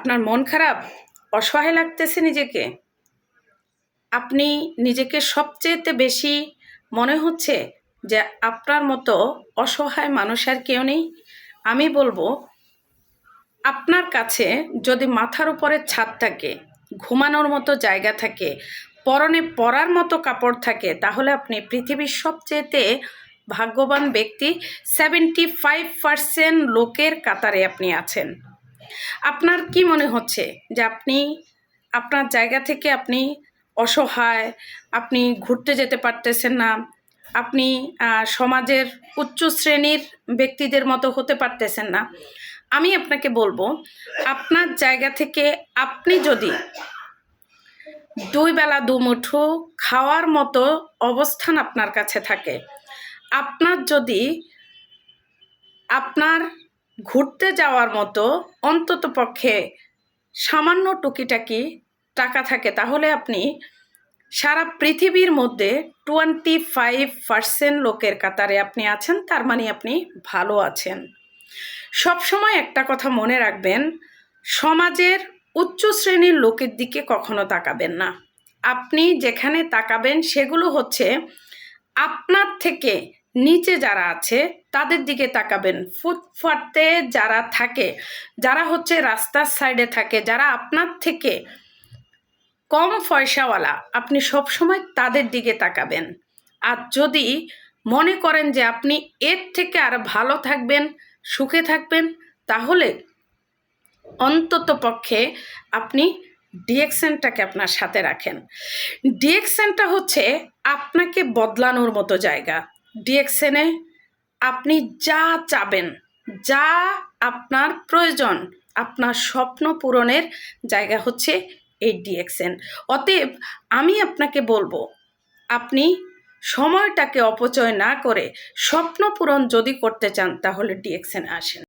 আপনার মন খারাপ, অসহায় লাগতেছে নিজেকে, আপনি নিজেকে সবচেয়েতে বেশি মনে হচ্ছে যে আপনার মতো অসহায় মানুষ আর কেউ নেই। আমি বলবো, আপনার কাছে যদি মাথার উপরে ছাদ থাকে, ঘুমানোর মতো জায়গা থাকে, পরনে পরার মতো কাপড় থাকে, তাহলে আপনি পৃথিবীর সবচেয়েতে ভাগ্যবান ব্যক্তি। 75% লোকের কাতারে আপনি আছেন। আপনার কি মনে হচ্ছে যে আপনি আপনার জায়গা থেকে আপনি অসহায়, আপনি ঘুরতে যেতে পারতেছেন না, আপনি সমাজের উচ্চ শ্রেণীর ব্যক্তিদের মতো হতে পারতেছেন না? আমি আপনাকে বলবো, আপনার জায়গা থেকে আপনি যদি দুই বেলা দুমুঠো খাওয়ার মতো অবস্থান আপনার কাছে থাকে, আপনার যদি আপনার ঘুরতে যাওয়ার মতো অন্তত পক্ষে সামান্য টুকিটাকি টাকা থাকে, তাহলে আপনি সারা পৃথিবীর মধ্যে 25% লোকের কাতারে আপনি আছেন। তার মানে আপনি ভালো আছেন। সবসময় একটা কথা মনে রাখবেন, সমাজের উচ্চ শ্রেণীর লোকের দিকে কখনো তাকাবেন না। আপনি যেখানে তাকাবেন সেগুলো হচ্ছে আপনার থেকে নিচে যারা আছে তাদের দিকে তাকাবেন। ফুটপাতে যারা থাকে, যারা হচ্ছে রাস্তার সাইডে থাকে, যারা আপনার থেকে কম পয়সাওয়ালা, আপনি সবসময় তাদের দিকে তাকাবেন। আর যদি মনে করেন যে আপনি এর থেকে আরো ভালো থাকবেন, সুখে থাকবেন, তাহলে অন্তত পক্ষে আপনি ডিএক্সএনটাকে আপনার সাথে রাখেন। ডিএক্সএনটা হচ্ছে আপনাকে বদলানোর মতো জায়গা। ডিএক্সএনে আপনি যা চাবেন, যা আপনার প্রয়োজন, আপনার স্বপ্ন পূরণের জায়গা হচ্ছে এই ডিএক্সএন। অতএব আমি আপনাকে বলবো, আপনি সময়টাকে অপচয় না করে স্বপ্ন পূরণ যদি করতে চান, তাহলে ডিএক্সএন আসেন।